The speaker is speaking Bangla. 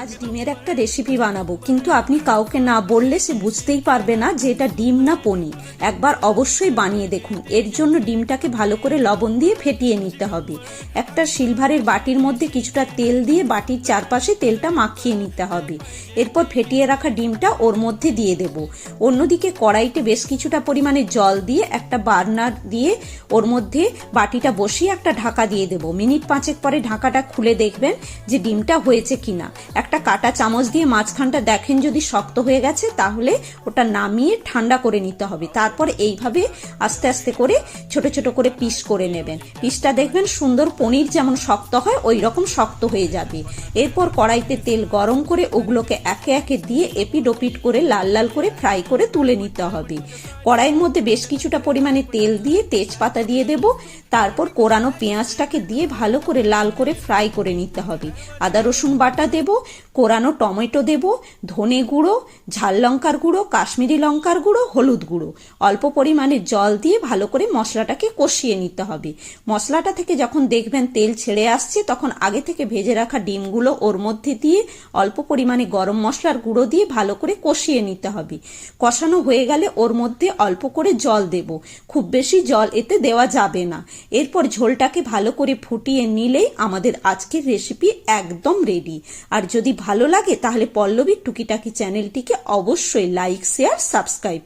আজ ডিমের একটা রেসিপি বানাবো, কিন্তু আপনি কাউকে না বললে সে বুঝতেই পারবে না যে এটা ডিম না পনির। একবার অবশ্যই বানিয়ে দেখুন। এর জন্য ডিমটাকে ভালো করে লবণ দিয়ে ফেটিয়ে নিতে হবে। একটা সিলভারের বাটির মধ্যে কিছুটা তেল দিয়ে বাটির চারপাশে তেলটা মাখিয়ে নিতে হবে। এরপর ফেটিয়ে রাখা ডিমটা ওর মধ্যে দিয়ে দেব। অন্যদিকে কড়াইতে বেশ কিছুটা পরিমাণে জল দিয়ে একটা বার্নার দিয়ে ওর মধ্যে বাটিটা বসিয়ে একটা ঢাকা দিয়ে দেব। মিনিট 5 পরে ঢাকাটা খুলে দেখবেন যে ডিমটা হয়েছে কিনা। একটা কাঁটা চামচ দিয়ে মাঝখানটা দেখেন যদি শক্ত হয়ে গেছে তাহলে ওটা নামিয়ে ঠান্ডা করে নিতে হবে। তারপর এইভাবে আস্তে আস্তে করে ছোট ছোট করে পিস করে নেবেন। পিসটা দেখবেন সুন্দর পনির যেমন শক্ত হয় ওই রকম শক্ত হয়ে যাবে। এরপর কড়াইতে তেল গরম করে ওগুলোকে একে একে দিয়ে এপিট ওপিট করে লাল লাল করে ফ্রাই করে তুলে নিতে হবে। কড়াইয়ের মধ্যে বেশ কিছুটা পরিমাণে তেল দিয়ে তেজপাতা দিয়ে দেব। তারপর কোরানো পেঁয়াজটাকে দিয়ে ভালো করে লাল করে ফ্রাই করে নিতে হবে। আদা রসুন বাটা দেব, কোরানো টমেটো দেব, ধনে গুঁড়ো, ঝাল লঙ্কার গুঁড়ো, কাশ্মীরি লঙ্কার গুঁড়ো, হলুদ গুঁড়ো, অল্প পরিমাণে জল দিয়ে ভালো করে মশলাটাকে কষিয়ে নিতে হবে। মশলাটা থেকে যখন দেখবেন তেল ছেড়ে আসছে তখন আগে থেকে ভেজে রাখা ডিমগুলো ওর মধ্যে দিয়ে অল্প পরিমাণে গরম মশলার গুঁড়ো দিয়ে ভালো করে কষিয়ে নিতে হবে। কষানো হয়ে গেলে ওর মধ্যে অল্প করে জল দেব, খুব বেশি জল এতে দেওয়া যাবে না। এরপর ঝোলটাকে ভালো করে ফুটিয়ে নিলেই আমাদের আজকের রেসিপি একদম রেডি। আর যদি ভালো লাগে তাহলে পল্লবীর টুকিটাকি চ্যানেলটিকে অবশ্যই লাইক, শেয়ার, সাবস্ক্রাইব